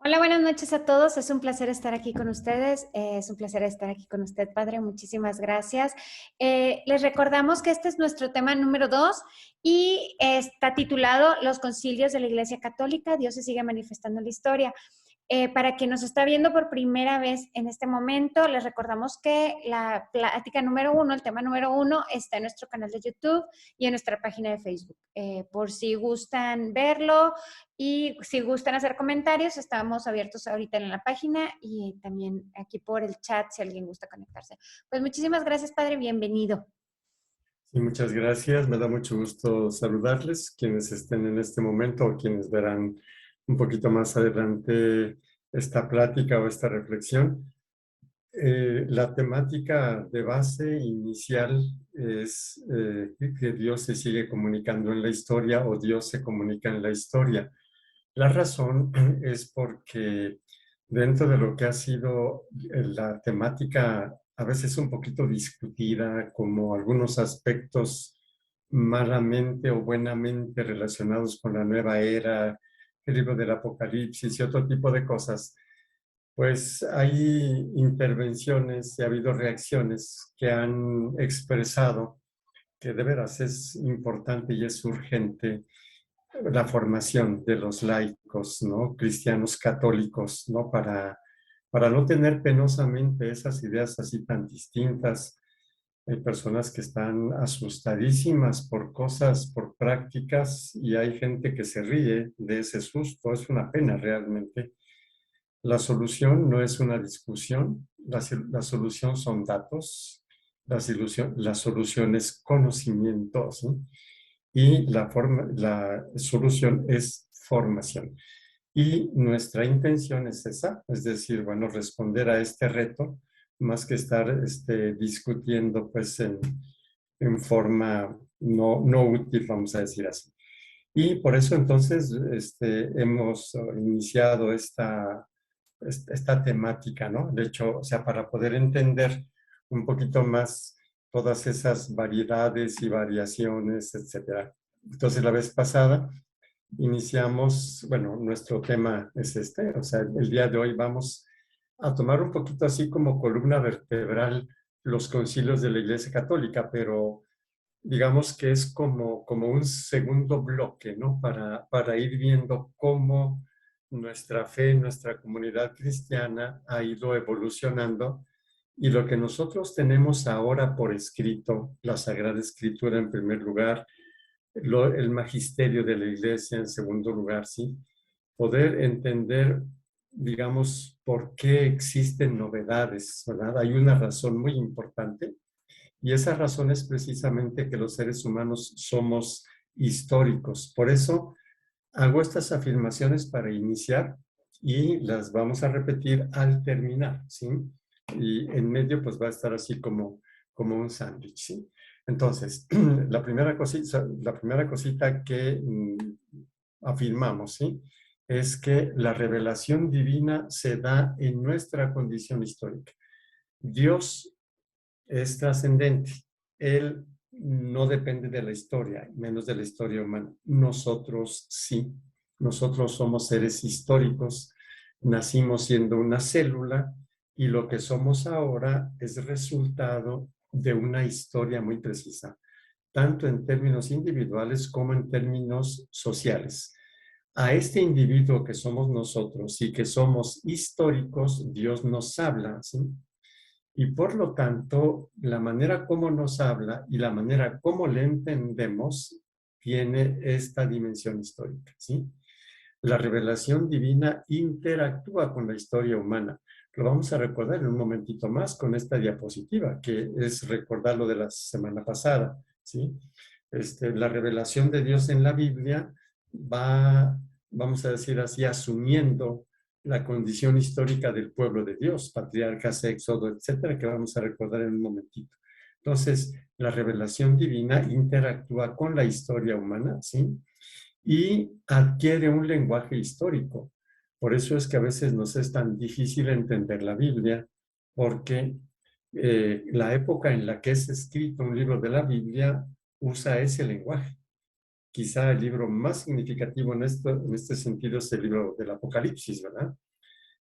Hola, buenas noches a todos. Es un placer estar aquí con ustedes. Es un placer estar aquí con usted, Padre. Muchísimas gracias. Les recordamos que este es nuestro tema número 2 y está titulado Los concilios de la Iglesia Católica. Dios se sigue manifestando en la historia. Para quien nos está viendo por primera vez en este momento, les recordamos que la plática número 1, el tema número 1, está en nuestro canal de YouTube y en nuestra página de Facebook. Por si gustan verlo y si gustan hacer comentarios, estamos abiertos ahorita en la página y también aquí por el chat si alguien gusta conectarse. Pues muchísimas gracias, Padre. Bienvenido. Sí, muchas gracias. Me da mucho gusto saludarles, quienes estén en este momento o quienes verán un poquito más adelante esta plática o esta reflexión. La temática de base inicial es que Dios se sigue comunicando en la historia o Dios se comunica en la historia. La razón es porque dentro de lo que ha sido la temática a veces un poquito discutida, como algunos aspectos malamente o buenamente relacionados con la nueva era, el libro del Apocalipsis y otro tipo de cosas, pues hay intervenciones y ha habido reacciones que han expresado que de veras es importante y es urgente la formación de los laicos, ¿no? Cristianos católicos, ¿no? Para no tener penosamente esas ideas así tan distintas. Hay personas que están asustadísimas por cosas, por prácticas, y hay gente que se ríe de ese susto. Es una pena realmente. La solución no es una discusión, la solución son datos, la solución es conocimiento, ¿sí? Y la solución es formación. Y nuestra intención es esa, es decir, bueno, responder a este reto, más que estar discutiendo pues en forma no útil, vamos a decir así. Y por eso entonces hemos iniciado esta temática, ¿no? De hecho, o sea, para poder entender un poquito más todas esas variedades y variaciones, etcétera. Entonces, la vez pasada iniciamos, bueno, nuestro tema es o sea, el día de hoy vamos a tomar un poquito así como columna vertebral los concilios de la Iglesia Católica, pero digamos que es como un segundo bloque, ¿no? Para ir viendo cómo nuestra fe, nuestra comunidad cristiana ha ido evolucionando y lo que nosotros tenemos ahora por escrito, la Sagrada Escritura en primer lugar, el magisterio de la Iglesia en segundo lugar, ¿sí? Poder entender, digamos, por qué existen novedades, ¿verdad? Hay una razón muy importante y esa razón es precisamente que los seres humanos somos históricos. Por eso hago estas afirmaciones para iniciar y las vamos a repetir al terminar, ¿sí? Y en medio pues va a estar así como un sándwich, ¿sí? Entonces, la primera cosita que afirmamos, ¿sí? Es que la revelación divina se da en nuestra condición histórica. Dios es trascendente. Él no depende de la historia, menos de la historia humana. Nosotros sí. Nosotros somos seres históricos. Nacimos siendo una célula y lo que somos ahora es resultado de una historia muy precisa, tanto en términos individuales como en términos sociales. A este individuo que somos nosotros y que somos históricos, Dios nos habla, ¿sí? Y por lo tanto, la manera como nos habla y la manera como le entendemos tiene esta dimensión histórica, ¿sí? La revelación divina interactúa con la historia humana. Lo vamos a recordar en un momentito más con esta diapositiva, que es recordar lo de la semana pasada, ¿sí? La revelación de Dios en la Biblia va, vamos a decir así, asumiendo la condición histórica del pueblo de Dios, patriarcas, éxodo, etcétera, que vamos a recordar en un momentito. Entonces, la revelación divina interactúa con la historia humana, ¿sí? Y adquiere un lenguaje histórico. Por eso es que a veces nos es tan difícil entender la Biblia, porque la época en la que es escrito un libro de la Biblia usa ese lenguaje. Quizá el libro más significativo en este sentido es el libro del Apocalipsis, ¿verdad?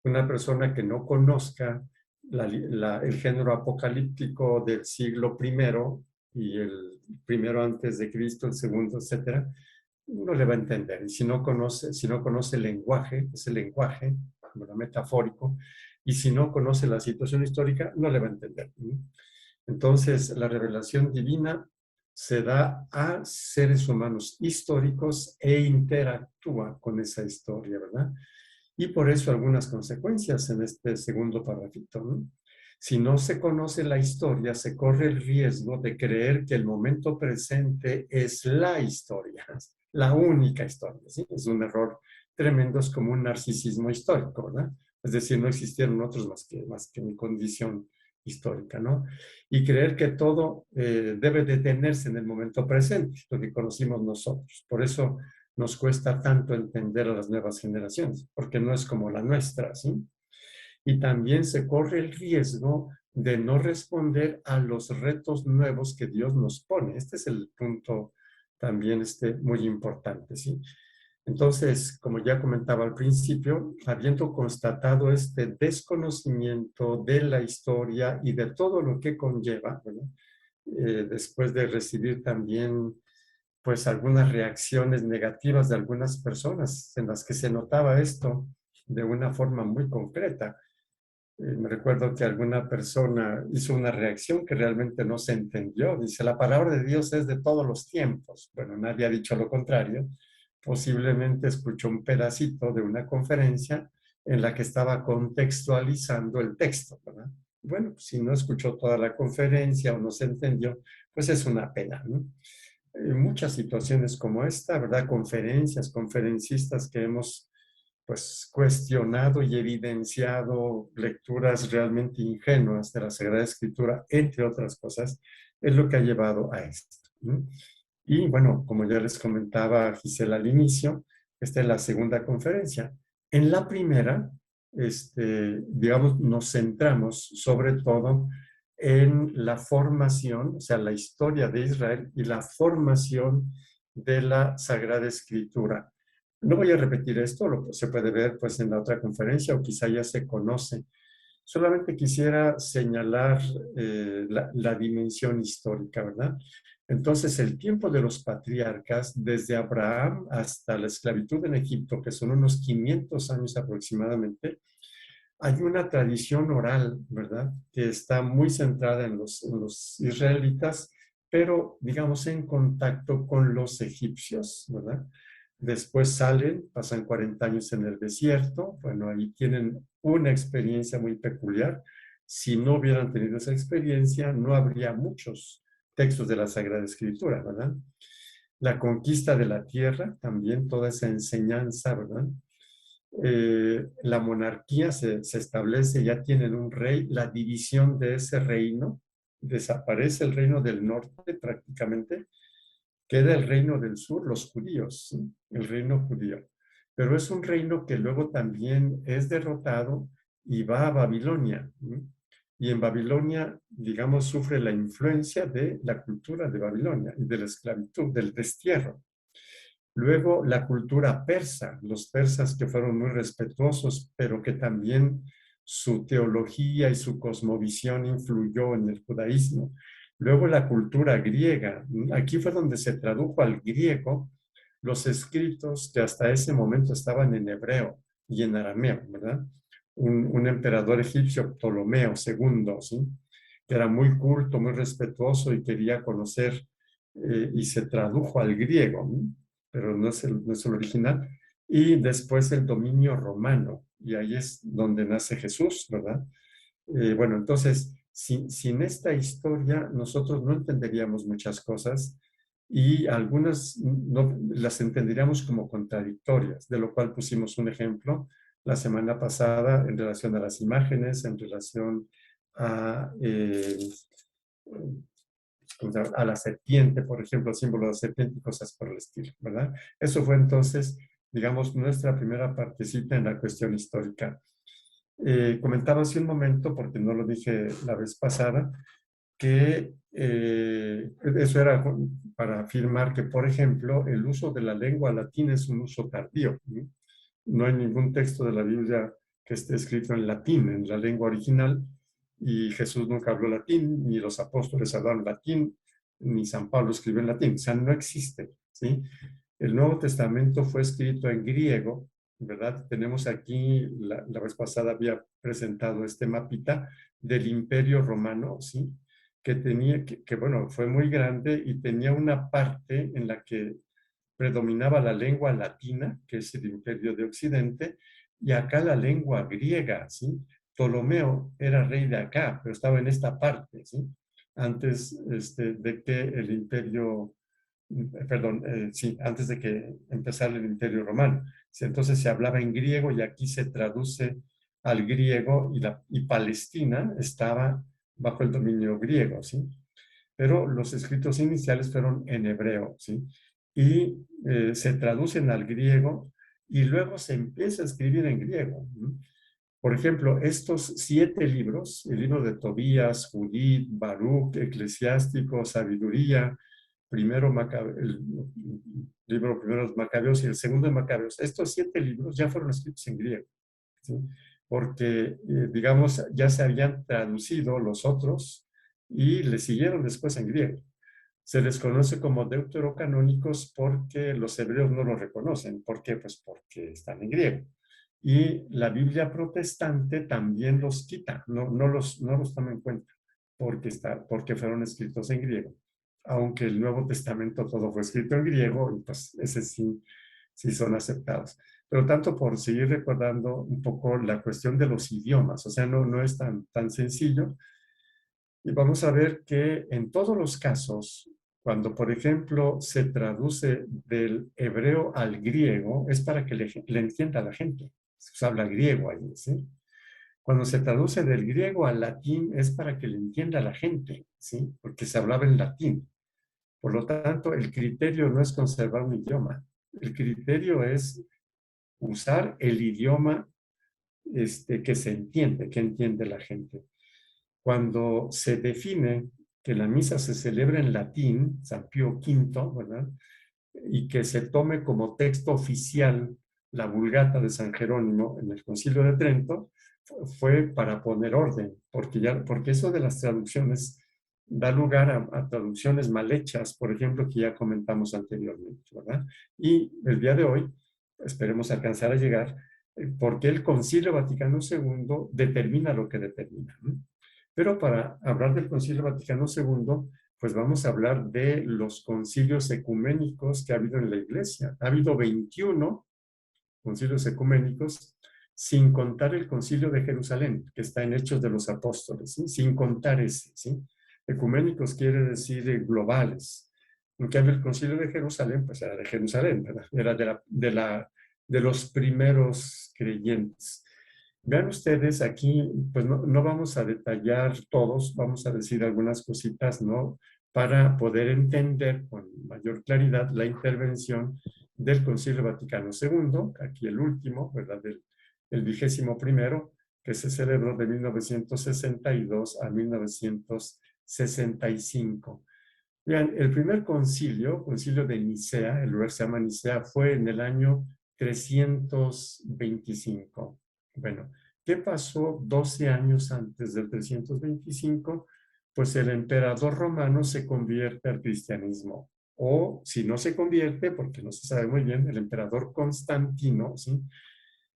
Una persona que no conozca el género apocalíptico del siglo primero y el primero antes de Cristo, el segundo, etcétera, no le va a entender. Y si no conoce el lenguaje, ese lenguaje, bueno, metafórico, y si no conoce la situación histórica, no le va a entender. Entonces, la revelación divina se da a seres humanos históricos e interactúa con esa historia, ¿verdad? Y por eso algunas consecuencias en este segundo parrafito, ¿no? Si no se conoce la historia, se corre el riesgo de creer que el momento presente es la historia, la única historia, ¿sí? Es un error tremendo, es como un narcisismo histórico, ¿verdad? Es decir, no existieron otros más que mi condición histórica, ¿no? Y creer que todo debe detenerse en el momento presente, lo que conocimos nosotros. Por eso nos cuesta tanto entender a las nuevas generaciones, porque no es como la nuestra, ¿sí? Y también se corre el riesgo de no responder a los retos nuevos que Dios nos pone. Este es el punto también muy importante, ¿sí? Entonces, como ya comentaba al principio, habiendo constatado este desconocimiento de la historia y de todo lo que conlleva, ¿verdad? Después de recibir también pues algunas reacciones negativas de algunas personas en las que se notaba esto de una forma muy concreta. Me recuerdo que alguna persona hizo una reacción que realmente no se entendió. Dice, la palabra de Dios es de todos los tiempos. Bueno, nadie ha dicho lo contrario. Posiblemente escuchó un pedacito de una conferencia en la que estaba contextualizando el texto, ¿verdad? Bueno, pues, si no escuchó toda la conferencia o no se entendió, pues es una pena, ¿no? Muchas situaciones como esta, ¿verdad? Conferencias, conferencistas que hemos pues cuestionado y evidenciado lecturas realmente ingenuas de la Sagrada Escritura, entre otras cosas, es lo que ha llevado a esto, ¿no? Y bueno, como ya les comentaba Gisela al inicio, esta es la segunda conferencia. En la primera, digamos, nos centramos sobre todo en la formación, o sea, la historia de Israel y la formación de la Sagrada Escritura. No voy a repetir esto, lo que se puede ver pues en la otra conferencia o quizá ya se conoce. Solamente quisiera señalar la dimensión histórica, ¿verdad? Entonces, el tiempo de los patriarcas, desde Abraham hasta la esclavitud en Egipto, que son unos 500 años aproximadamente, hay una tradición oral, ¿verdad? Que está muy centrada en los israelitas, pero digamos en contacto con los egipcios, ¿verdad? Después salen, pasan 40 años en el desierto, bueno, ahí tienen una experiencia muy peculiar. Si no hubieran tenido esa experiencia, no habría muchos textos de la Sagrada Escritura, ¿verdad? La conquista de la tierra, también toda esa enseñanza, ¿verdad? La monarquía se establece, ya tienen un rey, la división de ese reino, desaparece el reino del norte prácticamente, queda el reino del sur, los judíos, ¿sí? El reino judío. Pero es un reino que luego también es derrotado y va a Babilonia, ¿sí? Y en Babilonia, digamos, sufre la influencia de la cultura de Babilonia y de la esclavitud, del destierro. Luego la cultura persa, los persas que fueron muy respetuosos, pero que también su teología y su cosmovisión influyó en el judaísmo. Luego la cultura griega, aquí fue donde se tradujo al griego los escritos que hasta ese momento estaban en hebreo y en arameo, ¿verdad? Un emperador egipcio, Ptolomeo II, ¿sí? Que era muy culto, muy respetuoso y quería conocer y se tradujo al griego, ¿no? Pero no es el original. Y después el dominio romano, y ahí es donde nace Jesús, ¿verdad? Bueno, entonces, sin esta historia, nosotros no entenderíamos muchas cosas y algunas no, las entenderíamos como contradictorias, de lo cual pusimos un ejemplo la semana pasada en relación a las imágenes, en relación a a la serpiente, por ejemplo, el símbolo de la serpiente y cosas por el estilo, ¿verdad? Eso fue entonces, digamos, nuestra primera partecita en la cuestión histórica. Comentaba hace un momento, porque no lo dije la vez pasada, que eso era para afirmar que, por ejemplo, el uso de la lengua latina es un uso tardío, ¿no? No hay ningún texto de la Biblia que esté escrito en latín, en la lengua original, y Jesús nunca habló latín, ni los apóstoles hablaron latín, ni San Pablo escribió en latín, o sea, no existe, ¿sí? El Nuevo Testamento fue escrito en griego, ¿verdad? Tenemos aquí, la vez pasada había presentado este mapita del Imperio Romano, ¿sí? Que tenía, bueno, fue muy grande y tenía una parte en la que predominaba la lengua latina, que es el Imperio de Occidente, y acá la lengua griega, ¿sí? Ptolomeo era rey de acá, pero estaba en esta parte, ¿sí? Antes de que el imperio, perdón, sí, antes de que empezara el imperio romano. Sí, entonces se hablaba en griego y aquí se traduce al griego y Palestina estaba bajo el dominio griego, ¿sí? Pero los escritos iniciales fueron en hebreo, ¿sí? Y se traducen al griego y luego se empieza a escribir en griego, ¿no? Por ejemplo, estos 7 libros, el libro de Tobías, Judith, Baruch, Eclesiástico, Sabiduría, el libro primero de los Macabeos y el segundo de Macabeos, estos 7 libros ya fueron escritos en griego, ¿sí? Porque, digamos, ya se habían traducido los otros y le siguieron después en griego. Se les conoce como deuterocanónicos porque los hebreos no los reconocen. ¿Por qué? Pues porque están en griego. Y la Biblia protestante también los quita, no los toma en cuenta porque fueron escritos en griego. Aunque el Nuevo Testamento todo fue escrito en griego, y pues ese sí son aceptados. Pero tanto por seguir recordando un poco la cuestión de los idiomas, o sea, no es tan sencillo. Y vamos a ver que en todos los casos, cuando por ejemplo se traduce del hebreo al griego, es para que le entienda a la gente. Se habla griego ahí, ¿sí? Cuando se traduce del griego al latín es para que le entienda a la gente, ¿sí? Porque se hablaba en latín. Por lo tanto, el criterio no es conservar un idioma. El criterio es usar el idioma que entiende la gente. Cuando se define que la misa se celebra en latín, San Pío V, ¿verdad? Y que se tome como texto oficial la Vulgata de San Jerónimo en el Concilio de Trento, fue para poner orden, porque eso de las traducciones da lugar a traducciones mal hechas, por ejemplo, que ya comentamos anteriormente, ¿verdad? Y el día de hoy, esperemos alcanzar a llegar, porque el Concilio Vaticano II determina lo que determina, ¿no? Pero para hablar del Concilio Vaticano II, pues vamos a hablar de los concilios ecuménicos que ha habido en la Iglesia. Ha habido 21 concilios ecuménicos, sin contar el concilio de Jerusalén, que está en Hechos de los Apóstoles, ¿sí? Sin contar ese, ¿sí? Ecuménicos quiere decir globales. En cambio, el concilio de Jerusalén, pues era de Jerusalén, ¿verdad? Era de los primeros creyentes. Vean ustedes aquí, pues no vamos a detallar todos, vamos a decir algunas cositas, ¿no? Para poder entender con mayor claridad la intervención del Concilio Vaticano II, aquí el último, ¿verdad? El 21º, que se celebró de 1962 a 1965. Vean, el primer concilio de Nicea, el lugar se llama Nicea, fue en el año 325. Bueno, ¿qué pasó 12 años antes del 325? Pues el emperador romano se convierte al cristianismo. O si no se convierte, porque no se sabe muy bien, el emperador Constantino, ¿sí?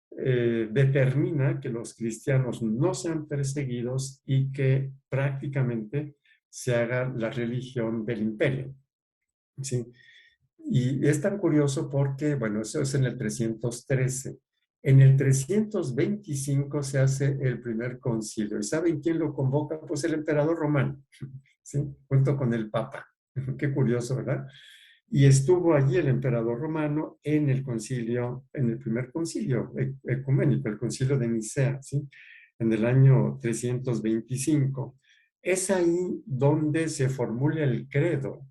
Determina que los cristianos no sean perseguidos y que prácticamente se haga la religión del imperio, ¿sí? Y es tan curioso porque, bueno, eso es en el 313. En el 325 se hace el primer concilio. ¿Y saben quién lo convoca? Pues el emperador romano, ¿sí? Junto con el papa. Qué curioso, ¿verdad? Y estuvo allí el emperador romano en el primer concilio ecuménico, el concilio de Nicea, ¿sí? En el año 325. Es ahí donde se formula el credo.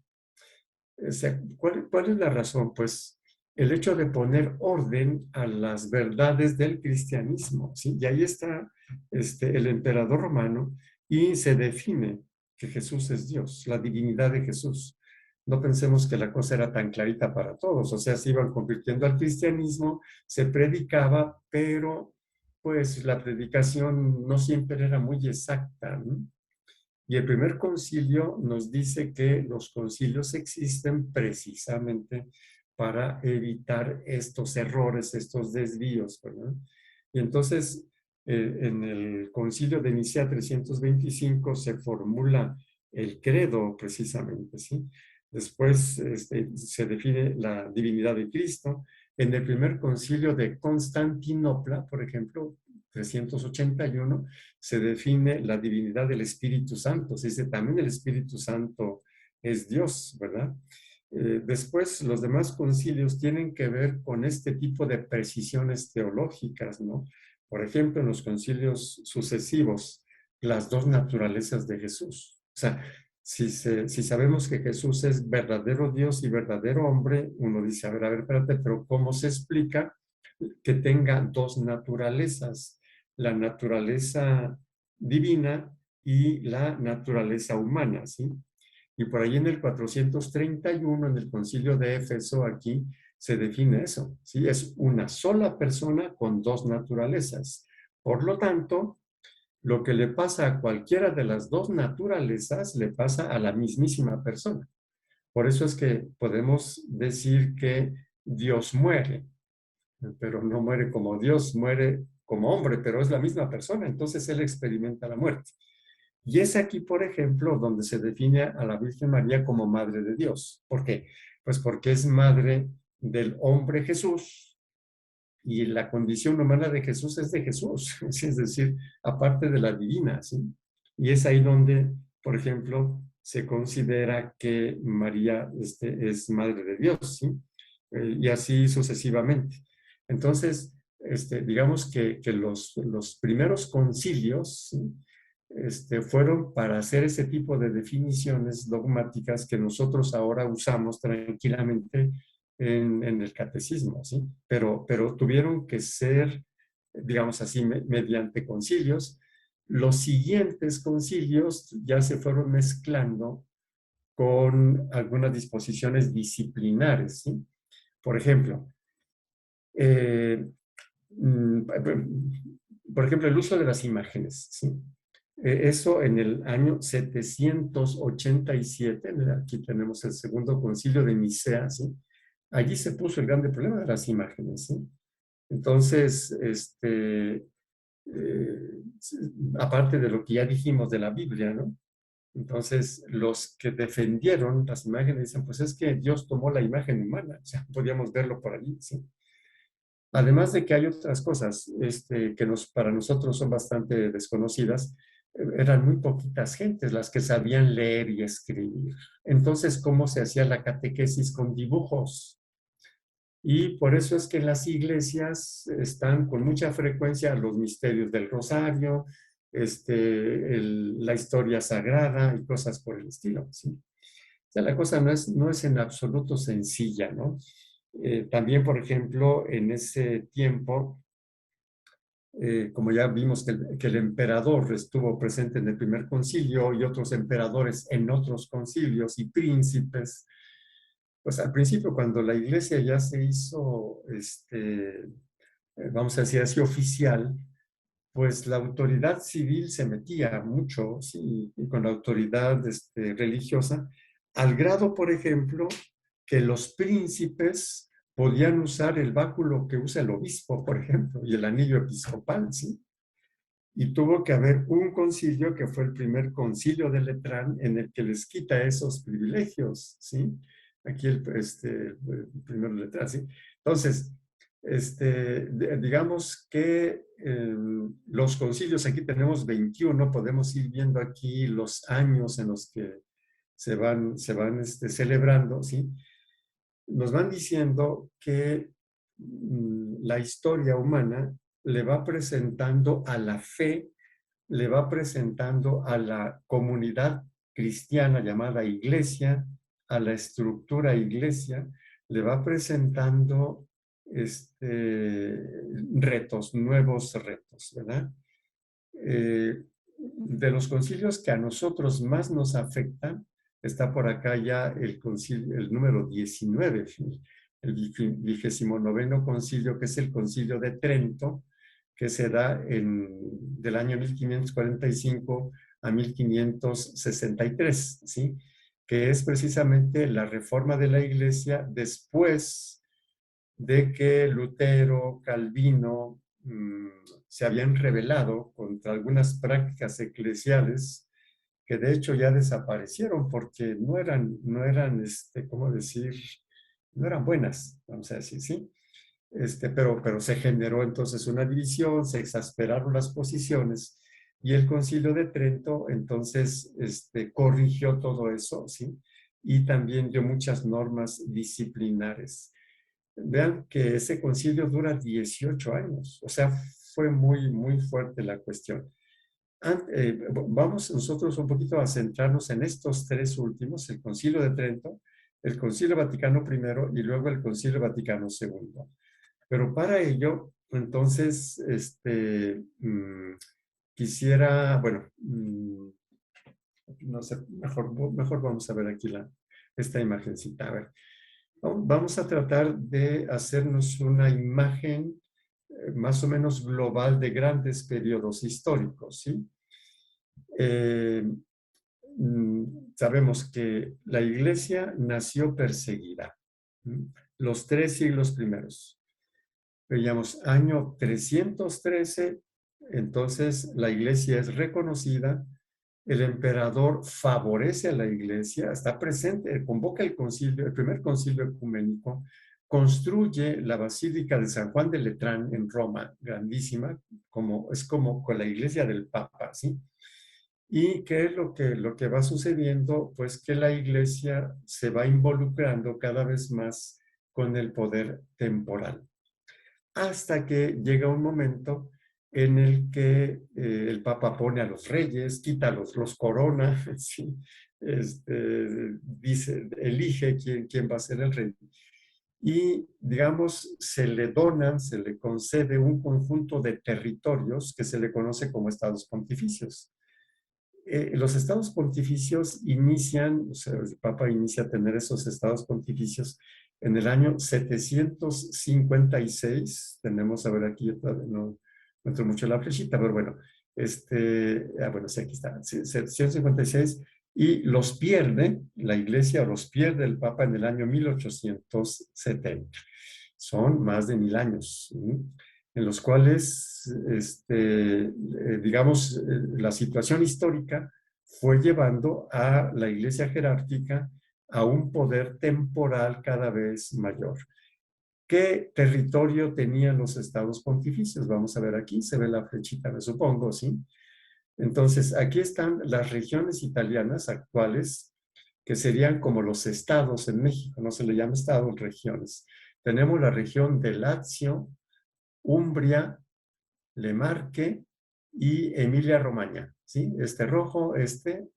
O sea, ¿cuál es la razón? Pues el hecho de poner orden a las verdades del cristianismo, ¿sí? Y ahí está el emperador romano y se define que Jesús es Dios, la divinidad de Jesús. No pensemos que la cosa era tan clarita para todos, o sea, se iban convirtiendo al cristianismo, se predicaba, pero pues la predicación no siempre era muy exacta, ¿no? Y el primer concilio nos dice que los concilios existen precisamente para evitar estos errores, estos desvíos, ¿verdad? Y entonces, en el concilio de Nicea 325 se formula el credo precisamente, ¿sí? Después se define la divinidad de Cristo. En el primer concilio de Constantinopla, por ejemplo, 381, se define la divinidad del Espíritu Santo. Se dice también el Espíritu Santo es Dios, ¿verdad? Después, los demás concilios tienen que ver con este tipo de precisiones teológicas, ¿no? Por ejemplo, en los concilios sucesivos, las dos naturalezas de Jesús. O sea, si sabemos que Jesús es verdadero Dios y verdadero hombre, uno dice, a ver, espérate, pero ¿cómo se explica que tenga dos naturalezas? La naturaleza divina y la naturaleza humana, ¿sí? Y por ahí en el 431, en el concilio de Éfeso, aquí se define eso, ¿sí? Es una sola persona con dos naturalezas. Por lo tanto, lo que le pasa a cualquiera de las dos naturalezas le pasa a la mismísima persona. Por eso es que podemos decir que Dios muere, pero no muere como Dios, muere como hombre, pero es la misma persona, entonces él experimenta la muerte. Y es aquí, por ejemplo, donde se define a la Virgen María como Madre de Dios. ¿Por qué? Pues porque es madre del hombre Jesús y la condición humana de Jesús es de Jesús, es decir, aparte de la divina, ¿sí? Y es ahí donde, por ejemplo, se considera que María es Madre de Dios, ¿sí? Y así sucesivamente. Entonces, digamos que los primeros concilios, ¿sí? Fueron para hacer ese tipo de definiciones dogmáticas que nosotros ahora usamos tranquilamente en el catecismo, ¿sí? Pero tuvieron que ser, digamos así, mediante concilios. Los siguientes concilios ya se fueron mezclando con algunas disposiciones disciplinares, ¿sí? Por ejemplo, eh, mm, por ejemplo, el uso de las imágenes, ¿sí? Eso en el año 787, aquí tenemos el segundo concilio de Nicea, ¿sí? Allí se puso el grande problema de las imágenes, ¿sí? Entonces, eh, aparte de lo que ya dijimos de la Biblia, ¿no? Entonces, los que defendieron las imágenes dicen, pues es que Dios tomó la imagen humana, o sea, podíamos verlo por allí, ¿sí? Además de que hay otras cosas que para nosotros son bastante desconocidas, eran muy poquitas gentes las que sabían leer y escribir. Entonces, ¿cómo se hacía la catequesis con dibujos? Y por eso es que en las iglesias están con mucha frecuencia los misterios del rosario, la historia sagrada y cosas por el estilo, ¿sí? O sea, la cosa no es en absoluto sencilla, ¿no? También, por ejemplo, en ese tiempo, como ya vimos que el emperador estuvo presente en el primer concilio y otros emperadores en otros concilios y príncipes, pues al principio cuando la iglesia ya se hizo, vamos a decir así, oficial, pues la autoridad civil se metía mucho, sí, y con la autoridad religiosa, al grado, por ejemplo, que los príncipes podían usar el báculo que usa el obispo, por ejemplo, y el anillo episcopal, ¿sí? Y tuvo que haber un concilio que fue el primer concilio de Letrán en el que les quita esos privilegios, ¿sí? Aquí el primer Letrán, ¿sí? Entonces, digamos que los concilios, aquí tenemos 21, podemos ir viendo aquí los años en los que se van celebrando, ¿sí? Nos van diciendo que la historia humana le va presentando a la fe, le va presentando a la comunidad cristiana llamada iglesia, a la estructura iglesia, le va presentando retos, nuevos retos, ¿verdad? De los concilios que a nosotros más nos afectan, está por acá ya el concilio, el número 19, el 29º concilio, que es el concilio de Trento, que se da del año 1545 a 1563, ¿sí? Que es precisamente la reforma de la Iglesia después de que Lutero, Calvino se habían rebelado contra algunas prácticas eclesiales que de hecho ya desaparecieron porque ¿cómo decir? No eran buenas, vamos a decir, ¿sí? Pero se generó entonces una división, se exasperaron las posiciones y el Concilio de Trento entonces corrigió todo eso, ¿sí? Y también dio muchas normas disciplinares. Vean que ese concilio dura 18 años, o sea, fue muy, muy fuerte la cuestión. Vamos nosotros un poquito a centrarnos en estos tres últimos, el Concilio de Trento, el Concilio Vaticano I y luego el Concilio Vaticano II. Pero para ello, entonces, quisiera, bueno, no sé, mejor vamos a ver aquí esta imagencita. A ver, vamos a tratar de hacernos una imagen más o menos global de grandes periodos históricos, ¿sí? Sabemos que la Iglesia nació perseguida, los 3 siglos primeros. Veíamos año 313, entonces la Iglesia es reconocida, el emperador favorece a la Iglesia, está presente, convoca el concilio, el primer concilio ecuménico, construye la Basílica de San Juan de Letrán en Roma, grandísima, es como con la Iglesia del Papa, ¿sí? ¿Y qué es lo que va sucediendo? Pues que la Iglesia se va involucrando cada vez más con el poder temporal, hasta que llega un momento en el que el Papa pone a los reyes, quita los corona, ¿sí? Dice, elige quién va a ser el rey. Y, digamos, se le concede un conjunto de territorios que se le conoce como estados pontificios. Los estados pontificios inician, o sea, el Papa inicia a tener esos estados pontificios en el año 756. Tenemos, a ver, aquí no encuentro mucho la flechita, pero bueno, bueno, sí, aquí está, 756, y los pierde, la Iglesia los pierde el Papa en el año 1870. Son más de 1000 años, ¿sí? En los cuales, digamos, la situación histórica fue llevando a la Iglesia jerárquica a un poder temporal cada vez mayor. ¿Qué territorio tenían los estados pontificios? Vamos a ver aquí, se ve la flechita, me supongo, ¿sí? Entonces, aquí están las regiones italianas actuales, que serían como los estados en México, no se le llama estados, regiones. Tenemos la región de Lazio, Umbria, Le y Emilia-Romagna, ¿sí? Este rojo, este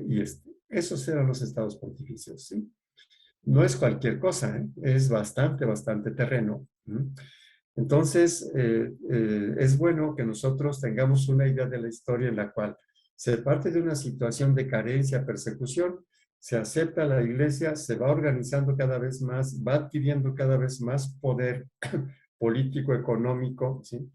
y este. Esos eran los estados pontificios, ¿sí? No es cualquier cosa, ¿eh? Es bastante, bastante terreno. Entonces, es bueno que nosotros tengamos una idea de la historia en la cual se parte de una situación de carencia, persecución, se acepta la Iglesia, se va organizando cada vez más, va adquiriendo cada vez más poder político, económico, ¿sí?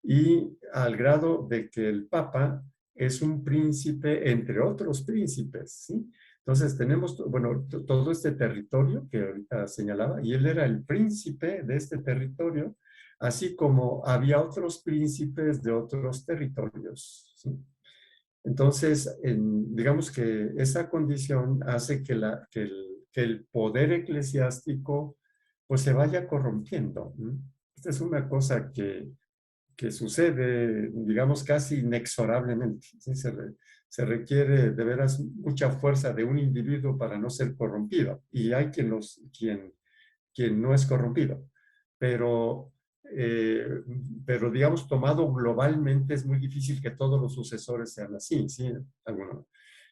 Y al grado de que el Papa es un príncipe entre otros príncipes, ¿sí? Entonces tenemos, bueno, todo este territorio que ahorita señalaba, y él era el príncipe de este territorio, así como había otros príncipes de otros territorios, ¿sí? Entonces, digamos que esa condición hace que el poder eclesiástico pues se vaya corrompiendo, ¿no? Esta es una cosa que sucede, digamos, casi inexorablemente, ¿sí? Se requiere de veras mucha fuerza de un individuo para no ser corrompido. Y hay quien no es corrompido. Pero, digamos, tomado globalmente, es muy difícil que todos los sucesores sean así, ¿sí?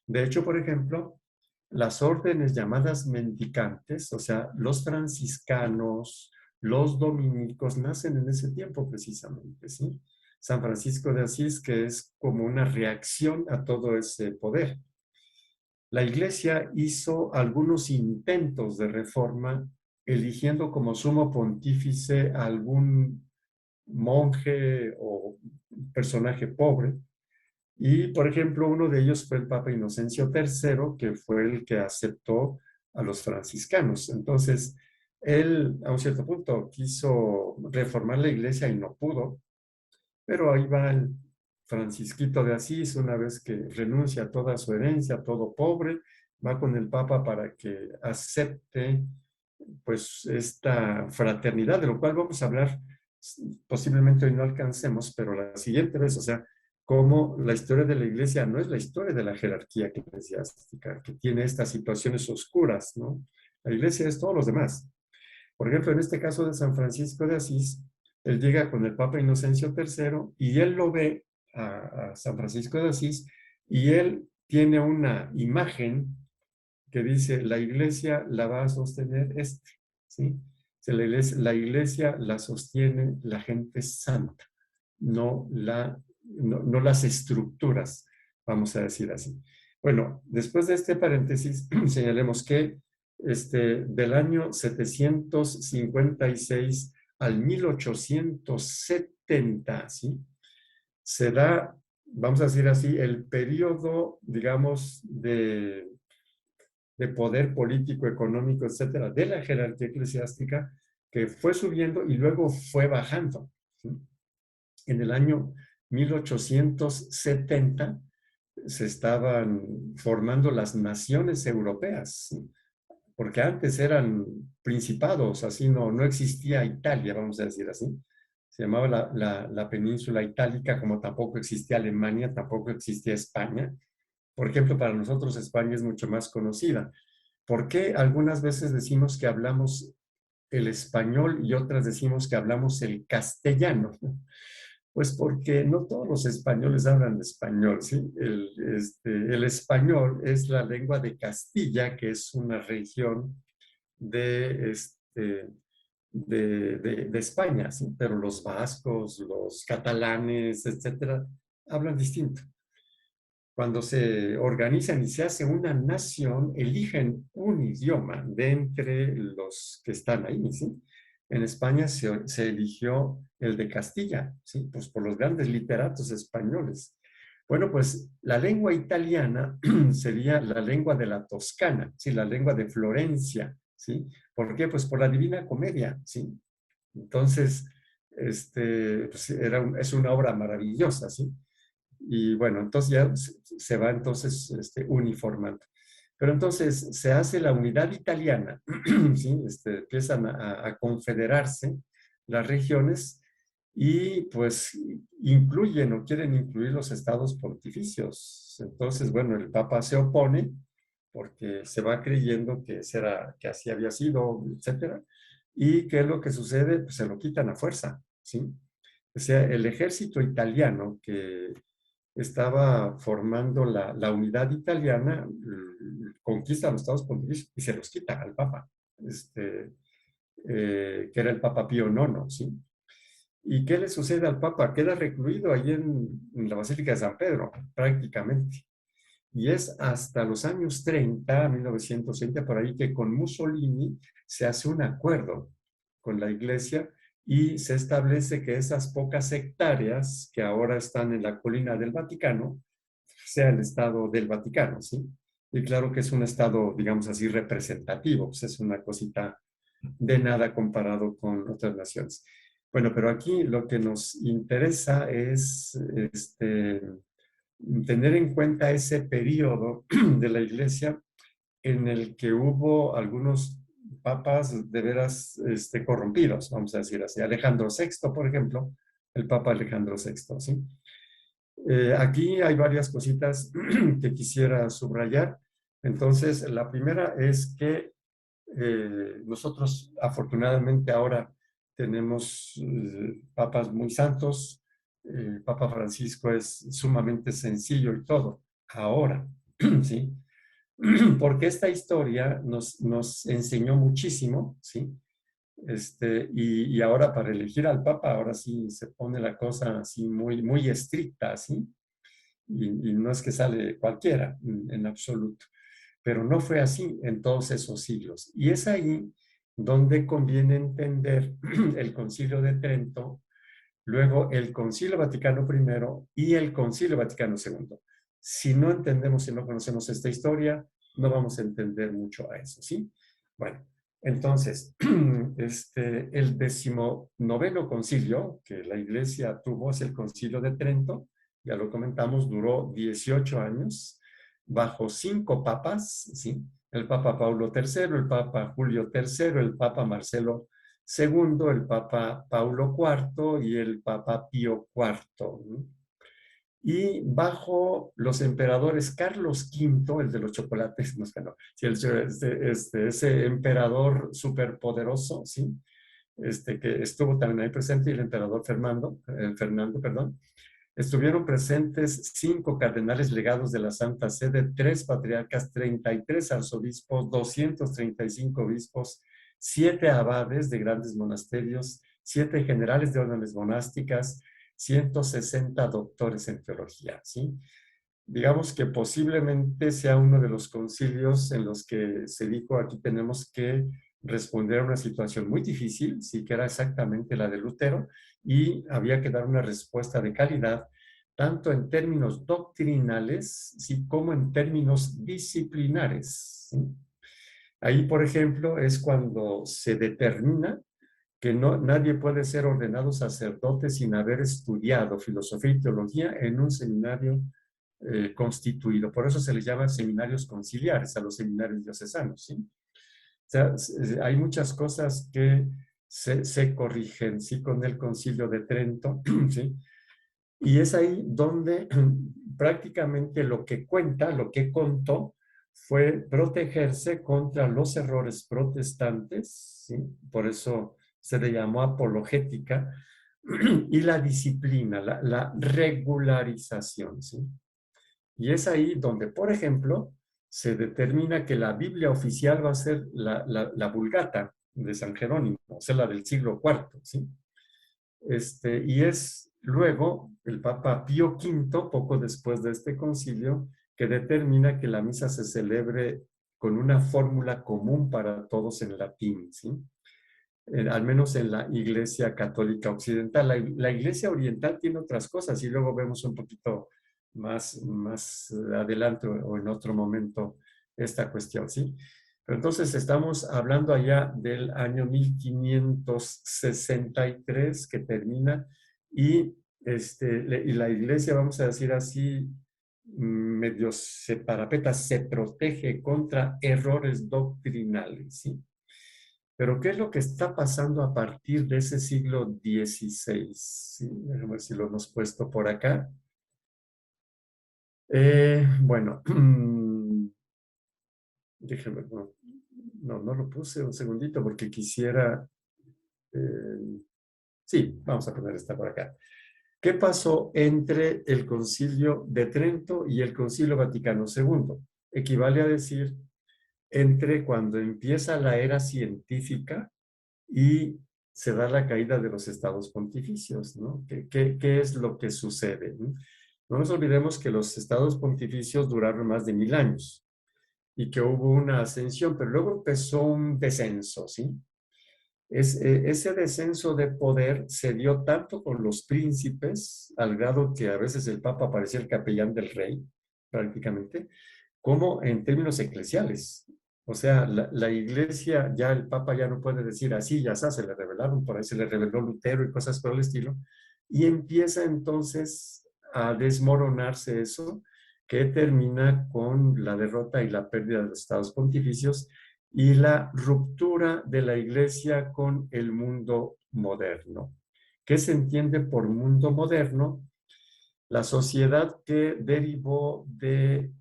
De hecho, por ejemplo, las órdenes llamadas mendicantes, o sea, los franciscanos, los dominicos, nacen en ese tiempo precisamente, ¿sí? San Francisco de Asís, que es como una reacción a todo ese poder. La Iglesia hizo algunos intentos de reforma, eligiendo como sumo pontífice a algún monje o personaje pobre. Y, por ejemplo, uno de ellos fue el Papa Inocencio III, que fue el que aceptó a los franciscanos. Entonces, él, a un cierto punto, quiso reformar la iglesia y no pudo, pero ahí va el Francisquito de Asís, una vez que renuncia a toda su herencia, todo pobre, va con el Papa para que acepte pues esta fraternidad, de lo cual vamos a hablar, posiblemente hoy no alcancemos, pero la siguiente vez, o sea, cómo la historia de la iglesia no es la historia de la jerarquía eclesiástica, que tiene estas situaciones oscuras, ¿no? La iglesia es todos los demás. Por ejemplo, en este caso de San Francisco de Asís, él llega con el Papa Inocencio III y él lo ve a San Francisco de Asís y él tiene una imagen que dice, la iglesia la va a sostener este, ¿sí? La iglesia la sostiene la gente santa, no las estructuras, vamos a decir así. Bueno, después de este paréntesis, señalemos que del año 756 al 1870, ¿sí? Se da, vamos a decir así, el periodo, digamos, de poder político, económico, etcétera, de la jerarquía eclesiástica, que fue subiendo y luego fue bajando, ¿sí? En el año 1870 se estaban formando las naciones europeas, ¿sí? Porque antes eran principados, así no existía Italia, vamos a decir así. Se llamaba la península itálica, como tampoco existía Alemania, tampoco existía España. Por ejemplo, para nosotros España es mucho más conocida. ¿Por qué algunas veces decimos que hablamos el español y otras decimos que hablamos el castellano? Pues porque no todos los españoles hablan español, ¿sí? El español es la lengua de Castilla, que es una región de España, ¿sí? Pero los vascos, los catalanes, etcétera, hablan distinto. Cuando se organizan y se hace una nación, eligen un idioma de entre los que están ahí, ¿sí? En España se eligió el de Castilla, ¿sí? Pues por los grandes literatos españoles. Bueno, pues la lengua italiana sería la lengua de la Toscana, ¿sí? La lengua de Florencia, ¿sí? ¿Por qué? Pues por la Divina Comedia, ¿sí? Entonces, pues es una obra maravillosa, ¿sí? Y bueno, entonces ya se va entonces uniformando. Pero entonces se hace la unidad italiana, ¿sí? Empiezan a confederarse las regiones y pues incluyen o quieren incluir los estados pontificios. Entonces, bueno, el Papa se opone porque se va creyendo que así había sido, etcétera. ¿Y qué es lo que sucede? Pues se lo quitan a fuerza, ¿sí? O sea, el ejército italiano que estaba formando la unidad italiana, conquista a los Estados Pontificios y se los quita al Papa, que era el Papa Pío IX, ¿sí? ¿Y qué le sucede al Papa? Queda recluido allí en la Basílica de San Pedro, prácticamente. Y es hasta los años 30, 1930, por ahí, que con Mussolini se hace un acuerdo con la Iglesia y se establece que esas pocas hectáreas que ahora están en la colina del Vaticano, sea el Estado del Vaticano, ¿sí? Y claro que es un Estado, digamos así, representativo, pues es una cosita de nada comparado con otras naciones. Bueno, pero aquí lo que nos interesa es tener en cuenta ese periodo de la Iglesia en el que hubo algunos papas de veras corrompidos, vamos a decir así. Alejandro VI, por ejemplo, el Papa Alejandro VI, ¿sí? Aquí hay varias cositas que quisiera subrayar. Entonces, la primera es que nosotros afortunadamente ahora tenemos papas muy santos. Papa Francisco es sumamente sencillo y todo. Ahora, ¿sí? Porque esta historia nos enseñó muchísimo, ¿sí? Y ahora para elegir al Papa, ahora sí se pone la cosa así muy estricta, ¿sí? Y no es que sale cualquiera, en absoluto. Pero no fue así en todos esos siglos. Y es ahí donde conviene entender el Concilio de Trento luego el Concilio Vaticano I y el Concilio Vaticano II. Si no entendemos, si no conocemos esta historia, no vamos a entender mucho a eso, ¿sí? Bueno, entonces, el 19º concilio que la Iglesia tuvo es el Concilio de Trento, ya lo comentamos, duró 18 años, bajo 5 papas, ¿sí? El Papa Paulo III, el Papa Julio III, el Papa Marcelo II, el Papa Paulo IV y el Papa Pío IV, ¿no? Y bajo los emperadores Carlos V, el de los chocolates, no, sí, ese emperador superpoderoso, ¿sí? Que estuvo también ahí presente, y el emperador Fernando, perdón, estuvieron presentes 5 cardenales legados de la Santa Sede, 3 patriarcas, 33 arzobispos, 235 obispos, 7 abades de grandes monasterios, 7 generales de órdenes monásticas, 160 doctores en teología, ¿sí? Digamos que posiblemente sea uno de los concilios en los que se dijo, aquí tenemos que responder a una situación muy difícil, sí, que era exactamente la de Lutero, y había que dar una respuesta de calidad, tanto en términos doctrinales, sí, como en términos disciplinares, ¿sí? Ahí, por ejemplo, es cuando se determina que nadie puede ser ordenado sacerdote sin haber estudiado filosofía y teología en un seminario constituido. Por eso se les llama seminarios conciliares a los seminarios diocesanos, ¿sí? O sea, hay muchas cosas que se corrigen, ¿sí? Con el Concilio de Trento, ¿sí? Y es ahí donde prácticamente lo que cuenta, lo que contó, fue protegerse contra los errores protestantes, ¿sí? Por eso se le llamó apologética, y la disciplina, la regularización, ¿sí? Y es ahí donde, por ejemplo, se determina que la Biblia oficial va a ser la Vulgata de San Jerónimo, o sea, la del siglo IV, ¿sí? Y es luego el Papa Pío V, poco después de este concilio, que determina que la misa se celebre con una fórmula común para todos en latín, ¿sí? Al menos en la Iglesia Católica Occidental. La Iglesia Oriental tiene otras cosas y luego vemos un poquito más adelante o en otro momento esta cuestión, ¿sí? Pero entonces estamos hablando allá del año 1563 que termina, y, y la Iglesia, vamos a decir así, medio se parapeta, se protege contra errores doctrinales, ¿sí? Pero ¿qué es lo que está pasando a partir de ese siglo XVI? ¿Sí? Déjame ver si lo hemos puesto por acá. Bueno, déjame, no lo puse, un segundito porque quisiera... sí, vamos a poner esta por acá. ¿Qué pasó entre el Concilio de Trento y el Concilio Vaticano II? Equivale a decir entre cuando empieza la era científica y se da la caída de los estados pontificios, ¿no? ¿Qué es lo que sucede? ¿No? No nos olvidemos que los estados pontificios duraron más de 1000 años y que hubo una ascensión, pero luego empezó un descenso, ¿sí? Ese descenso de poder se dio tanto con los príncipes, al grado que a veces el Papa parecía el capellán del rey, prácticamente, como en términos eclesiales. O sea, la iglesia, ya el Papa ya no puede decir así, ya está, se le revelaron, por ahí se le reveló Lutero y cosas por el estilo, y empieza entonces a desmoronarse eso, que termina con la derrota y la pérdida de los estados pontificios y la ruptura de la iglesia con el mundo moderno. ¿Qué se entiende por mundo moderno? La sociedad que derivó del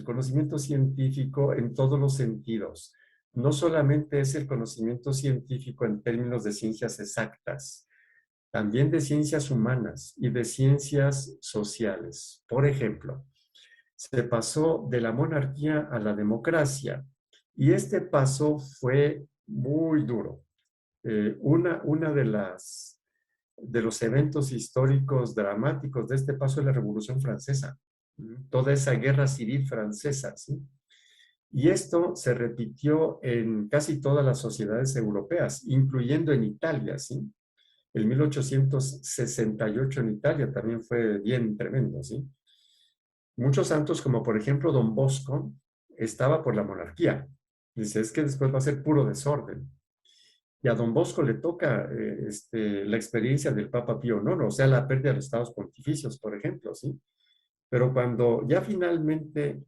conocimiento científico en todos los sentidos. No solamente es el conocimiento científico en términos de ciencias exactas, también de ciencias humanas y de ciencias sociales. Por ejemplo, se pasó de la monarquía a la democracia, y este paso fue muy duro. Una de los eventos históricos dramáticos de este paso es la Revolución Francesa, toda esa guerra civil francesa, ¿sí? Y esto se repitió en casi todas las sociedades europeas, incluyendo en Italia, ¿sí? El 1868 en Italia también fue bien tremendo, ¿sí? Muchos santos, como por ejemplo Don Bosco, estaba por la monarquía. Dice, es que después va a ser puro desorden. Y a Don Bosco le toca la experiencia del Papa Pío IX, o sea, la pérdida de los estados pontificios, por ejemplo, ¿sí? Pero cuando ya finalmente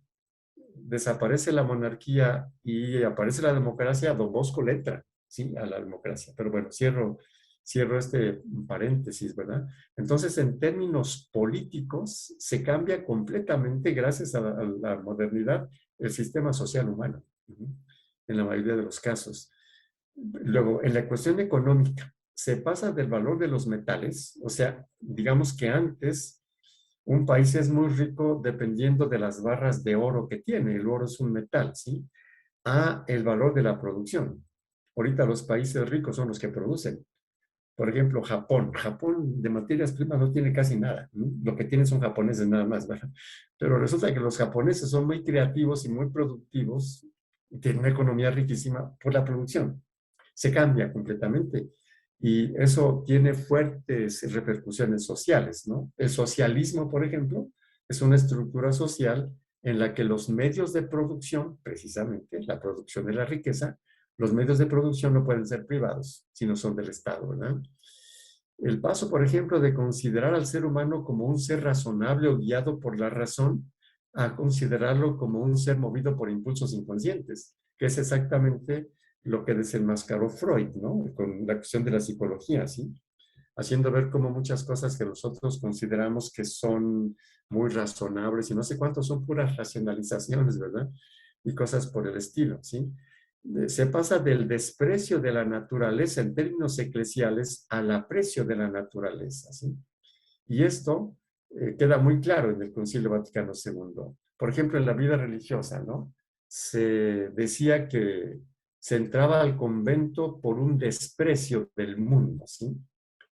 desaparece la monarquía y aparece la democracia, Don Bosco le entra, ¿sí? A la democracia. Pero bueno, cierro este paréntesis, ¿verdad? Entonces, en términos políticos, se cambia completamente, gracias a la modernidad, el sistema social humano, en la mayoría de los casos. Luego, en la cuestión económica, se pasa del valor de los metales, o sea, digamos que antes un país es muy rico dependiendo de las barras de oro que tiene, el oro es un metal, ¿sí? A el valor de la producción. Ahorita los países ricos son los que producen. Por ejemplo, Japón. Japón de materias primas no tiene casi nada, ¿no? Lo que tienen son japoneses nada más, ¿verdad? Pero resulta que los japoneses son muy creativos y muy productivos y tienen una economía riquísima por la producción. Se cambia completamente. Y eso tiene fuertes repercusiones sociales, ¿no? El socialismo, por ejemplo, es una estructura social en la que los medios de producción, precisamente la producción de la riqueza, los medios de producción no pueden ser privados, sino son del Estado, ¿verdad? El paso, por ejemplo, de considerar al ser humano como un ser razonable o guiado por la razón, a considerarlo como un ser movido por impulsos inconscientes, que es exactamente lo que desenmascaró Freud, ¿no? Con la cuestión de la psicología, ¿sí? Haciendo ver cómo muchas cosas que nosotros consideramos que son muy razonables y no sé cuántos son puras racionalizaciones, ¿verdad? Y cosas por el estilo, ¿sí? Se pasa del desprecio de la naturaleza en términos eclesiales al aprecio de la naturaleza, ¿sí? Y esto queda muy claro en el Concilio Vaticano II. Por ejemplo, en la vida religiosa, ¿no? Se decía que se entraba al convento por un desprecio del mundo, ¿sí?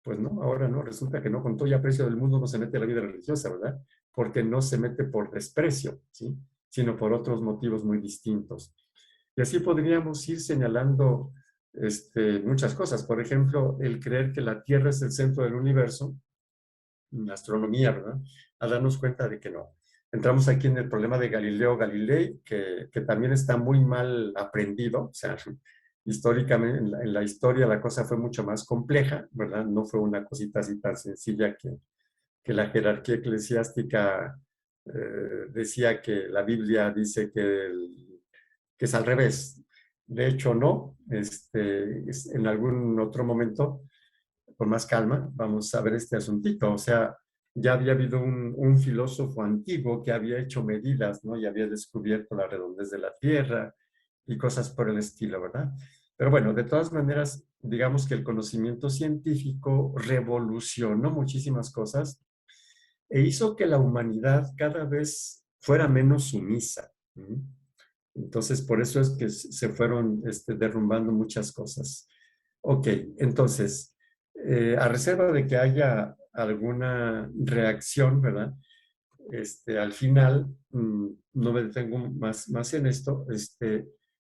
Pues no, ahora no, resulta que no, con todo y aprecio del mundo no se mete a la vida religiosa, ¿verdad? Porque no se mete por desprecio, ¿sí? Sino por otros motivos muy distintos. Y así podríamos ir señalando muchas cosas. Por ejemplo, el creer que la Tierra es el centro del universo, la astronomía, ¿verdad? A darnos cuenta de que no. Entramos aquí en el problema de Galileo Galilei, que también está muy mal aprendido. O sea, históricamente, en la historia la cosa fue mucho más compleja, ¿verdad? No fue una cosita así tan sencilla que la jerarquía eclesiástica decía que la Biblia dice que es al revés. De hecho, no. En algún otro momento, con más calma, vamos a ver este asuntito. O sea, ya había habido un filósofo antiguo que había hecho medidas, ¿no? Y había descubierto la redondez de la Tierra y cosas por el estilo, ¿verdad? Pero bueno, de todas maneras, digamos que el conocimiento científico revolucionó muchísimas cosas e hizo que la humanidad cada vez fuera menos sumisa. ¿Mm? Entonces, por eso es que se fueron derrumbando muchas cosas. Ok, entonces, a reserva de que haya alguna reacción, ¿verdad? Al final, no me detengo más en esto.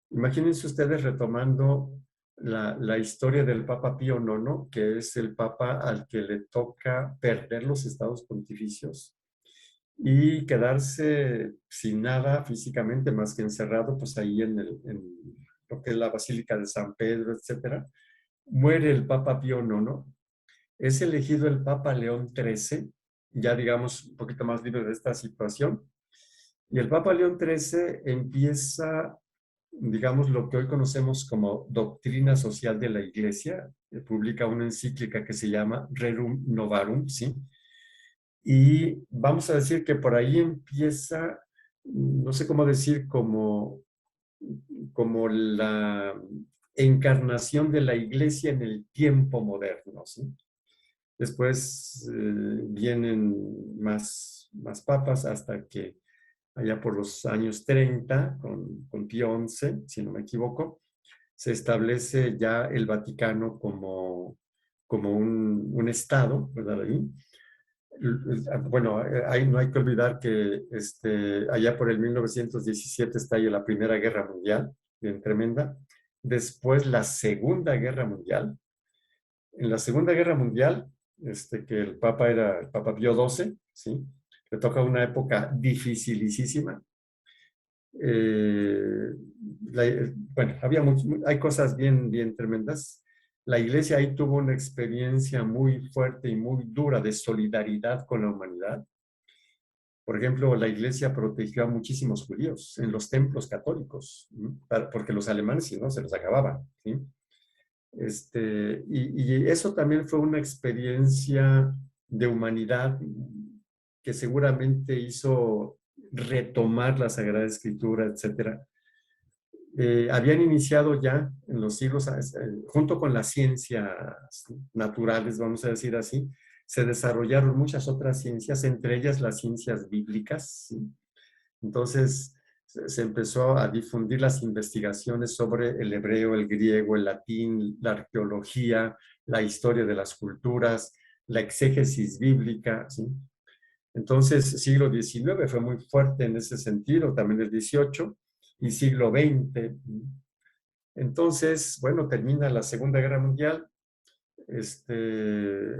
Imagínense ustedes retomando la historia del Papa Pío IX, que es el Papa al que le toca perder los estados pontificios y quedarse sin nada físicamente más que encerrado, pues ahí en lo que es la Basílica de San Pedro, etcétera. Muere el Papa Pío IX, es elegido el Papa León XIII, ya digamos un poquito más libre de esta situación, y el Papa León XIII empieza, digamos, lo que hoy conocemos como doctrina social de la Iglesia, publica una encíclica que se llama Rerum Novarum, ¿sí? Y vamos a decir que por ahí empieza, no sé cómo decir, como la encarnación de la iglesia en el tiempo moderno, ¿sí? Después vienen más papas hasta que allá por los años 30, con Pío XI, si no me equivoco, se establece ya el Vaticano como un estado, ¿verdad? Ahí. Bueno, ahí no hay que olvidar que allá por el 1917 estalla la Primera Guerra Mundial, bien tremenda. Después la Segunda Guerra Mundial. En la Segunda Guerra Mundial, que el Papa era el Papa Pío XII, ¿sí? Le toca una época dificilísima. Eh, bueno, hay cosas bien, bien tremendas. La iglesia ahí tuvo una experiencia muy fuerte y muy dura de solidaridad con la humanidad. Por ejemplo, la iglesia protegió a muchísimos judíos en los templos católicos, ¿no? Porque los alemanes, si no, se los acababan, ¿sí? Y eso también fue una experiencia de humanidad que seguramente hizo retomar la Sagrada Escritura, etcétera. Habían iniciado ya en los siglos, junto con las ciencias naturales, vamos a decir así, se desarrollaron muchas otras ciencias, entre ellas las ciencias bíblicas, ¿sí? Entonces se empezó a difundir las investigaciones sobre el hebreo, el griego, el latín, la arqueología, la historia de las culturas, la exégesis bíblica, ¿sí? Entonces, siglo XIX fue muy fuerte en ese sentido, también el XVIII y siglo XX. Entonces, bueno, termina la Segunda Guerra Mundial,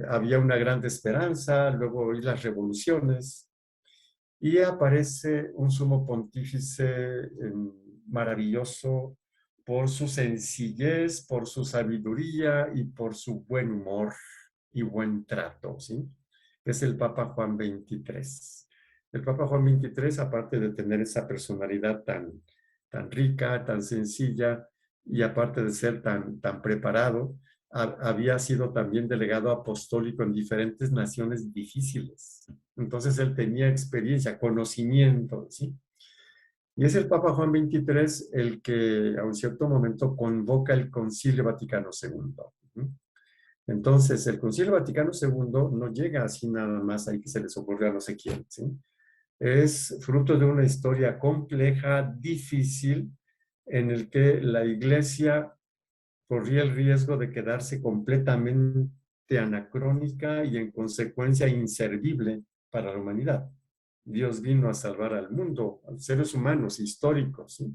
había una gran esperanza, luego y las revoluciones, y aparece un sumo pontífice maravilloso por su sencillez, por su sabiduría y por su buen humor y buen trato, ¿sí? Es el Papa Juan XXIII. El Papa Juan XXIII, aparte de tener esa personalidad tan rica, tan sencilla, y aparte de ser tan preparado, había sido también delegado apostólico en diferentes naciones difíciles. Entonces él tenía experiencia, conocimiento, ¿sí? Y es el Papa Juan XXIII el que a un cierto momento convoca el Concilio Vaticano II. Entonces, el Concilio Vaticano II no llega así nada más ahí que se les ocurrió a no sé quién, ¿sí? Es fruto de una historia compleja, difícil, en el que la Iglesia corría el riesgo de quedarse completamente anacrónica y en consecuencia inservible para la humanidad. Dios vino a salvar al mundo, a los seres humanos históricos, ¿sí?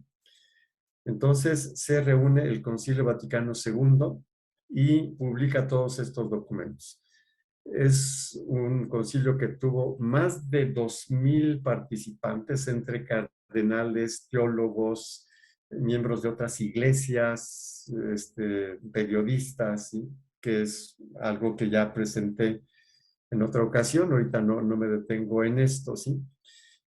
Entonces se reúne el Concilio Vaticano II y publica todos estos documentos. Es un concilio que tuvo más de 2000 participantes entre cardenales, teólogos, miembros de otras iglesias, periodistas, ¿sí? Que es algo que ya presenté en otra ocasión, ahorita no me detengo en esto, ¿sí?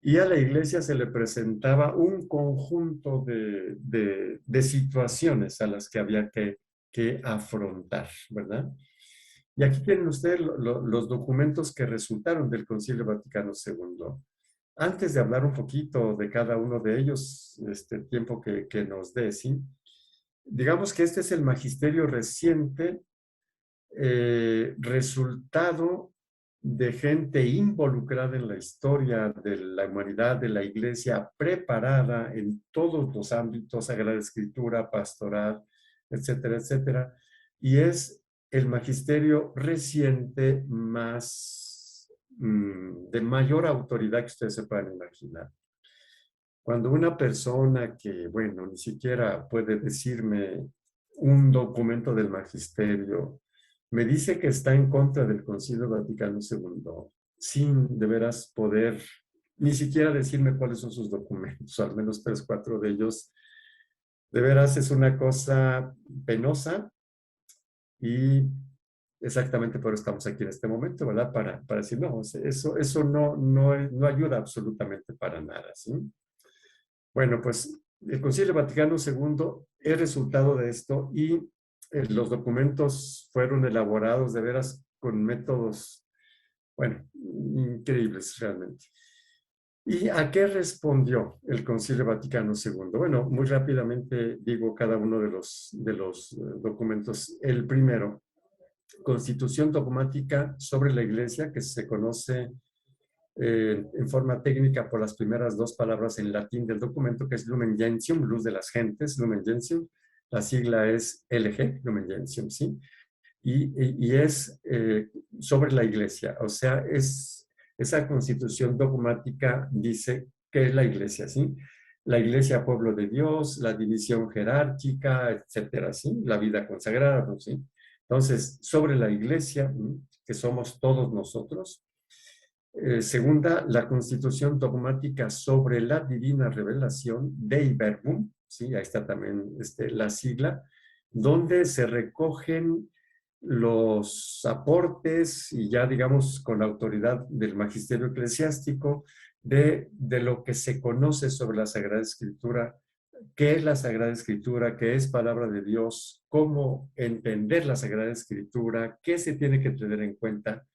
Y a la iglesia se le presentaba un conjunto de situaciones a las que había que afrontar, ¿verdad? Y aquí tienen ustedes los documentos que resultaron del Concilio Vaticano II. Antes de hablar un poquito de cada uno de ellos, este tiempo que nos dé, ¿sí? Digamos que este es el magisterio reciente, resultado de gente involucrada en la historia de la humanidad, de la iglesia, preparada en todos los ámbitos, Sagrada Escritura, pastoral, etcétera, etcétera. Y es el magisterio reciente más de mayor autoridad que ustedes se puedan imaginar. Cuando una persona que, bueno, ni siquiera puede decirme un documento del magisterio, me dice que está en contra del Concilio Vaticano II, sin de veras poder ni siquiera decirme cuáles son sus documentos, al menos 3, 4 de ellos, de veras es una cosa penosa y exactamente por eso estamos aquí en este momento, ¿verdad? Para decir, no, eso no ayuda absolutamente para nada, ¿sí? Bueno, pues el Concilio Vaticano II es resultado de esto y los documentos fueron elaborados de veras con métodos, bueno, increíbles realmente. ¿Y a qué respondió el Concilio Vaticano II? Bueno, muy rápidamente digo cada uno de los documentos. El primero, Constitución Dogmática sobre la Iglesia, que se conoce en forma técnica por las primeras 2 palabras en latín del documento, que es Lumen Gentium, luz de las gentes, Lumen Gentium. La sigla es LG, Lumen Gentium, ¿sí? Y es sobre la iglesia, o sea, esa constitución dogmática dice qué es la iglesia, ¿sí? La iglesia, pueblo de Dios, la división jerárquica, etcétera, ¿sí? La vida consagrada, ¿sí? Entonces, sobre la iglesia, que somos todos nosotros. Segunda, la constitución dogmática sobre la divina revelación, Dei Verbum, ¿sí? Ahí está también la sigla, donde se recogen los aportes y ya digamos con la autoridad del magisterio eclesiástico de lo que se conoce sobre la Sagrada Escritura, qué es la Sagrada Escritura, qué es palabra de Dios, cómo entender la Sagrada Escritura, qué se tiene que tener en cuenta.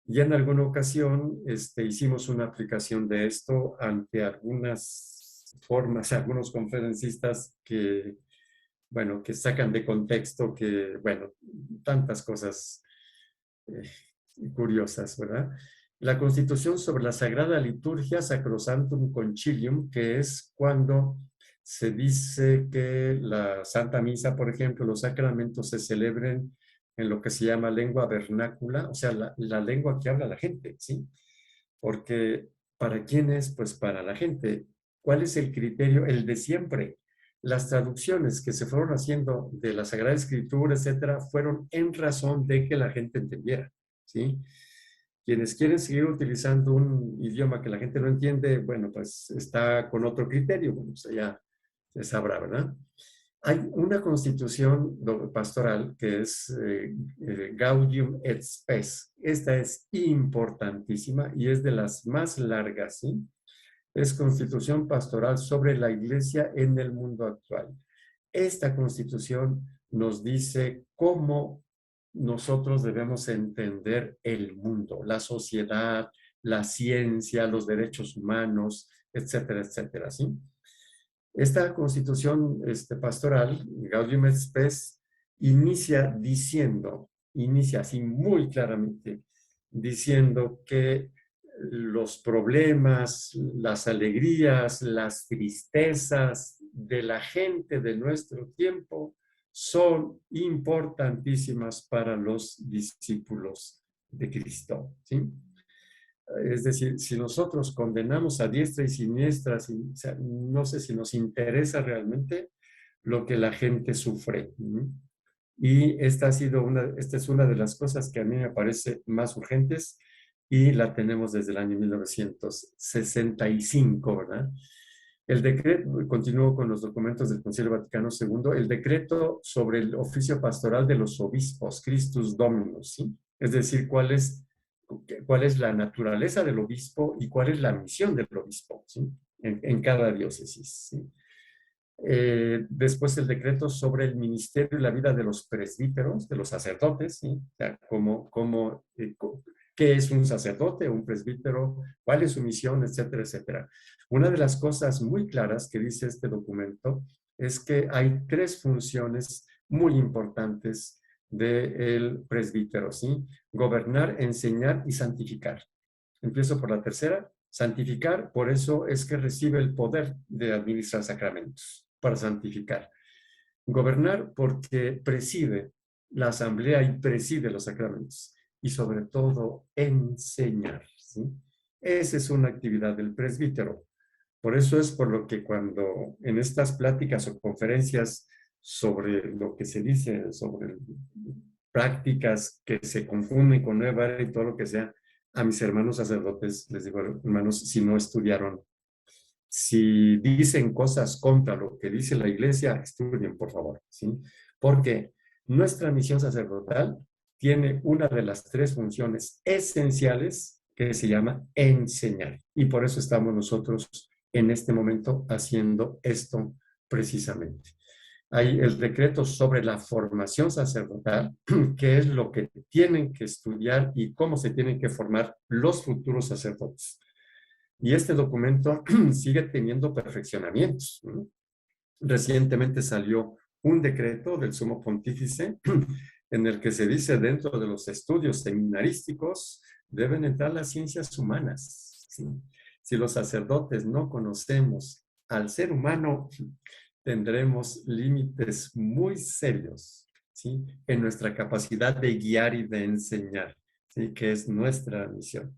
Y en alguna ocasión hicimos una aplicación de esto ante algunas formas, algunos conferencistas que, bueno, que sacan de contexto, que, bueno, tantas cosas eh, curiosas, ¿verdad? La Constitución sobre la Sagrada Liturgia Sacrosanctum Concilium, que es cuando se dice que la Santa Misa, por ejemplo, los sacramentos se celebren en lo que se llama lengua vernácula, o sea, la lengua que habla la gente, ¿sí? Porque ¿para quién es? Pues para la gente. ¿Cuál es el criterio? El de siempre. Las traducciones que se fueron haciendo de la Sagrada Escritura, etcétera, fueron en razón de que la gente entendiera, ¿sí? Quienes quieren seguir utilizando un idioma que la gente no entiende, bueno, pues está con otro criterio, bueno, pues ya se sabrá, ¿verdad? Hay una constitución pastoral que es Gaudium et Spes. Esta es importantísima y es de las más largas, ¿sí? Es constitución pastoral sobre la iglesia en el mundo actual. Esta constitución nos dice cómo nosotros debemos entender el mundo, la sociedad, la ciencia, los derechos humanos, etcétera, etcétera, ¿sí? Esta constitución pastoral, Gaudium et Spes, inicia así muy claramente, diciendo que los problemas, las alegrías, las tristezas de la gente de nuestro tiempo son importantísimas para los discípulos de Cristo, ¿sí? Es decir, si nosotros condenamos a diestra y siniestra, o sea, no sé si nos interesa realmente lo que la gente sufre. Y esta es una de las cosas que a mí me parece más urgentes y la tenemos desde el año 1965, ¿verdad? El decreto, continúo con los documentos del Concilio Vaticano II, el decreto sobre el oficio pastoral de los obispos, Christus Dominus, ¿sí? Es decir, cuál es la naturaleza del obispo y cuál es la misión del obispo, ¿sí? En cada diócesis, ¿sí? Después el decreto sobre el ministerio y la vida de los presbíteros, de los sacerdotes, ¿sí? O sea, qué es un sacerdote, un presbítero, cuál es su misión, etcétera, etcétera. Una de las cosas muy claras que dice este documento es que hay tres funciones muy importantes del presbítero, ¿sí? Gobernar, enseñar y santificar. Empiezo por la tercera. Santificar, por eso es que recibe el poder de administrar sacramentos, para santificar. Gobernar, porque preside la asamblea y preside los sacramentos. Y sobre todo, enseñar, ¿sí? Esa es una actividad del presbítero. Por eso es por lo que cuando en estas pláticas o conferencias sobre lo que se dice, sobre prácticas que se confunden con nueva era y todo lo que sea, a mis hermanos sacerdotes les digo, hermanos, si no estudiaron, si dicen cosas contra lo que dice la iglesia, estudien, por favor, ¿sí? Porque nuestra misión sacerdotal tiene una de las tres funciones esenciales que se llama enseñar. Y por eso estamos nosotros en este momento haciendo esto precisamente. Hay el decreto sobre la formación sacerdotal, que es lo que tienen que estudiar y cómo se tienen que formar los futuros sacerdotes. Y este documento sigue teniendo perfeccionamientos, ¿no? Recientemente salió un decreto del Sumo Pontífice en el que se dice dentro de los estudios seminarísticos deben entrar las ciencias humanas, ¿sí? Si los sacerdotes no conocemos al ser humano, tendremos límites muy serios, ¿sí? En nuestra capacidad de guiar y de enseñar, ¿sí? Que es nuestra misión.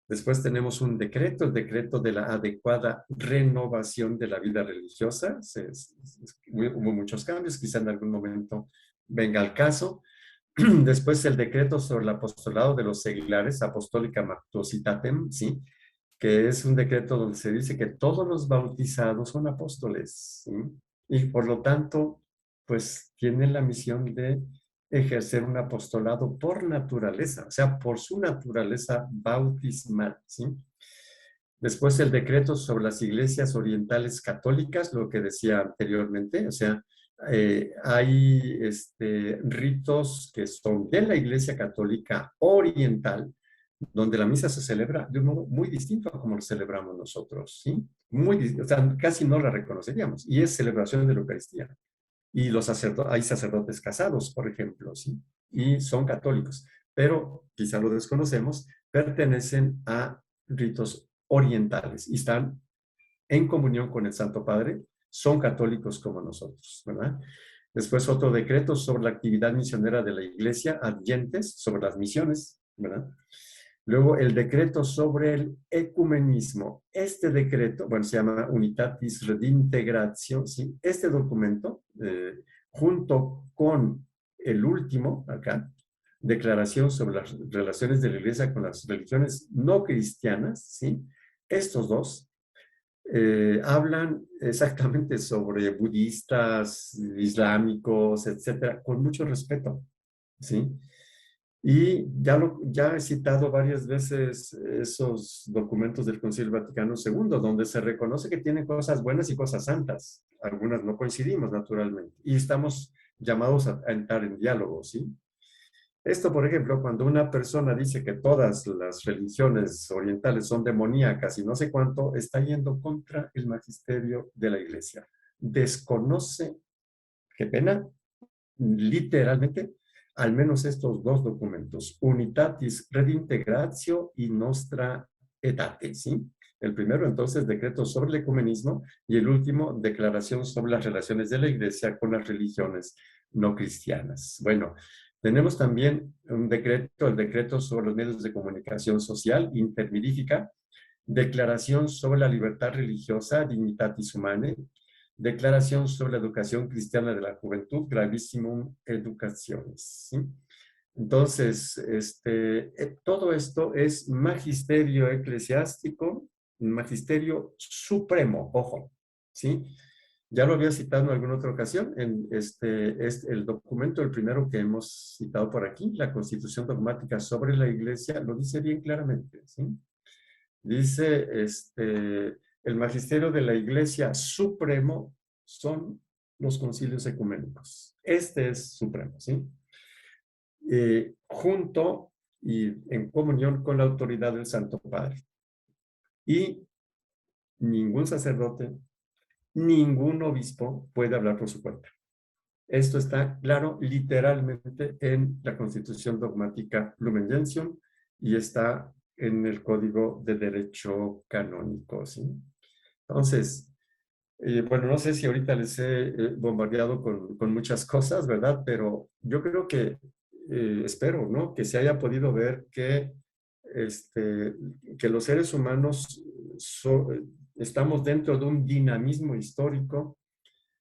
Después tenemos un decreto, el decreto de la adecuada renovación de la vida religiosa. Hubo muchos cambios, quizá en algún momento venga al caso. Después el decreto sobre el apostolado de los seglares, Apostólica Mactuositatem, ¿sí? Que es un decreto donde se dice que todos los bautizados son apóstoles, ¿sí? Y por lo tanto, pues tienen la misión de ejercer un apostolado por naturaleza, o sea, por su naturaleza bautismal, ¿sí? Después el decreto sobre las iglesias orientales católicas, lo que decía anteriormente, o sea, hay ritos que son de la Iglesia Católica Oriental, donde la misa se celebra de un modo muy distinto a como lo celebramos nosotros, ¿sí? O sea, casi no la reconoceríamos, y es celebración de la Eucaristía. Y hay sacerdotes casados, por ejemplo, ¿sí? Y son católicos, pero quizá lo desconocemos, pertenecen a ritos orientales y están en comunión con el Santo Padre, son católicos como nosotros, ¿verdad? Después otro decreto sobre la actividad misionera de la Iglesia, adyentes sobre las misiones, ¿verdad? Luego el decreto sobre el ecumenismo. Este decreto, bueno, se llama Unitatis Redintegratio, ¿sí? Este documento, junto con el último, acá, Declaración sobre las relaciones de la Iglesia con las religiones no cristianas, ¿sí? Estos dos hablan exactamente sobre budistas, islámicos, etcétera, con mucho respeto, ¿sí? Y ya he citado varias veces esos documentos del Concilio Vaticano II, donde se reconoce que tienen cosas buenas y cosas santas. Algunas no coincidimos, naturalmente, y estamos llamados a entrar en diálogo, ¿sí? Esto, por ejemplo, cuando una persona dice que todas las religiones orientales son demoníacas y no sé cuánto, está yendo contra el magisterio de la Iglesia. Desconoce, qué pena, literalmente, al menos estos dos documentos, Unitatis Redintegratio y Nostra Aetate, ¿sí? El primero, entonces, decreto sobre el ecumenismo y el último, declaración sobre las relaciones de la Iglesia con las religiones no cristianas. Bueno, tenemos también un decreto, el decreto sobre los medios de comunicación social, intermirífica, declaración sobre la libertad religiosa, Dignitatis Humanae, declaración sobre la educación cristiana de la juventud, Gravissimum Educationis, ¿sí? Entonces, todo esto es magisterio eclesiástico, magisterio supremo, ojo, ¿sí? Ya lo había citado en alguna otra ocasión, es el documento, el primero que hemos citado por aquí, la Constitución Dogmática sobre la Iglesia, lo dice bien claramente, ¿sí? Dice, el magisterio de la Iglesia supremo son los concilios ecuménicos. Este es supremo, ¿sí? Junto y en comunión con la autoridad del Santo Padre. Y ningún sacerdote, ningún obispo puede hablar por su cuenta. Esto está claro literalmente en la Constitución Dogmática Lumen Gentium y está en el Código de Derecho Canónico, ¿sí? Entonces, bueno, no sé si ahorita les he bombardeado con muchas cosas, ¿verdad? Pero yo creo que, espero, ¿no? Que se haya podido ver este, que los seres humanos estamos dentro de un dinamismo histórico,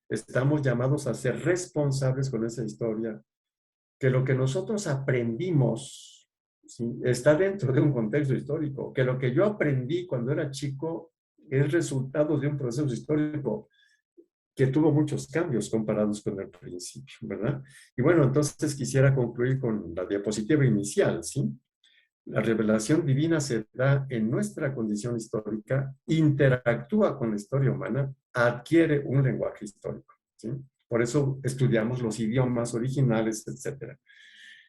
estamos llamados a ser responsables con esa historia, que lo que nosotros aprendimos, ¿sí? Está dentro de un contexto histórico, que lo que yo aprendí cuando era chico es resultado de un proceso histórico que tuvo muchos cambios comparados con el principio, ¿verdad? Y bueno, entonces quisiera concluir con la diapositiva inicial, ¿sí? La revelación divina se da en nuestra condición histórica, interactúa con la historia humana, adquiere un lenguaje histórico, ¿sí? Por eso estudiamos los idiomas originales, etcétera.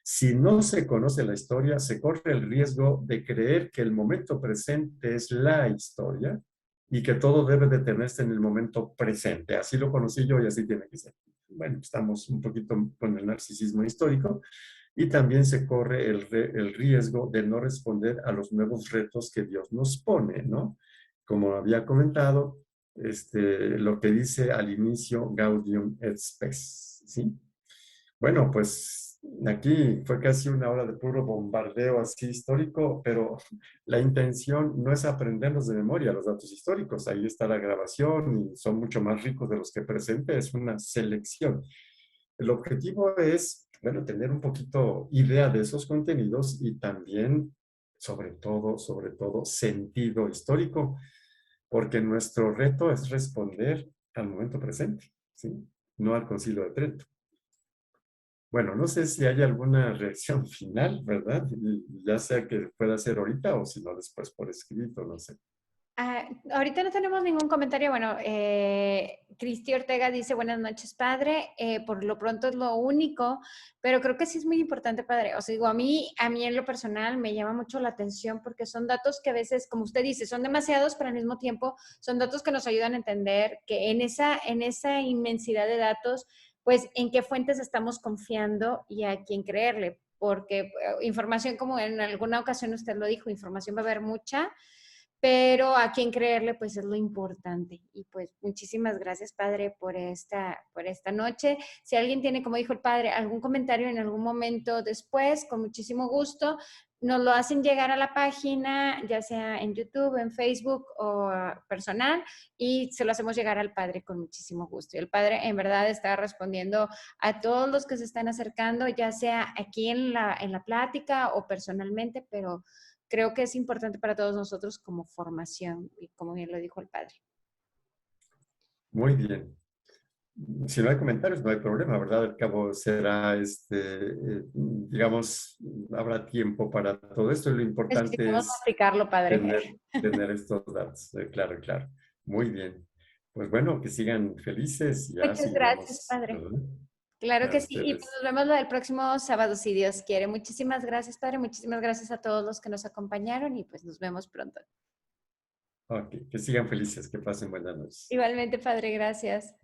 Si no se conoce la historia, se corre el riesgo de creer que el momento presente es la historia y que todo debe detenerse en el momento presente. Así lo conocí yo y así tiene que ser. Bueno, estamos un poquito con el narcisismo histórico y también se corre el riesgo de no responder a los nuevos retos que Dios nos pone, ¿no? Como había comentado, lo que dice al inicio Gaudium et Spes, ¿sí? Bueno, pues aquí fue casi una hora de puro bombardeo así histórico, pero la intención no es aprendernos de memoria los datos históricos. Ahí está la grabación y son mucho más ricos de los que presente. Es una selección. El objetivo es bueno, tener un poquito idea de esos contenidos y también, sobre todo, sentido histórico, porque nuestro reto es responder al momento presente, ¿sí? No al Concilio de Trento. Bueno, no sé si hay alguna reacción final, ¿verdad? Y ya sea que pueda ser ahorita o si no después por escrito, no sé. Ahorita no tenemos ningún comentario. Bueno, Cristi Ortega dice, buenas noches, padre. Por lo pronto es lo único, pero creo que sí es muy importante, padre. O sea, digo, a mí en lo personal me llama mucho la atención porque son datos que a veces, como usted dice, son demasiados, pero al mismo tiempo son datos que nos ayudan a entender que en esa inmensidad de datos, pues en qué fuentes estamos confiando y a quién creerle. Porque información, como en alguna ocasión usted lo dijo, información va a haber mucha, pero a quién creerle, pues es lo importante. Y pues muchísimas gracias, padre, por esta noche. Si alguien tiene, como dijo el padre, algún comentario en algún momento después, con muchísimo gusto, nos lo hacen llegar a la página, ya sea en YouTube, en Facebook o personal, y se lo hacemos llegar al padre con muchísimo gusto. Y el padre en verdad está respondiendo a todos los que se están acercando, ya sea aquí en la plática o personalmente, pero creo que es importante para todos nosotros como formación, y como bien lo dijo el padre. Muy bien. Si no hay comentarios, no hay problema, ¿verdad? Al cabo será, digamos, habrá tiempo para todo esto. Lo importante Necesitamos es aplicarlo, padre. tener estos datos. Claro, claro. Muy bien. Pues bueno, que sigan felices y ya Muchas gracias, seguiremos, padre. ¿verdad? Claro A que sí, y pues ustedes. nos vemos el próximo sábado, si Dios quiere. Muchísimas gracias, padre. Muchísimas gracias a todos los que nos acompañaron y pues nos vemos pronto. Ok, que sigan felices, que pasen buenas noches. Igualmente, padre, gracias.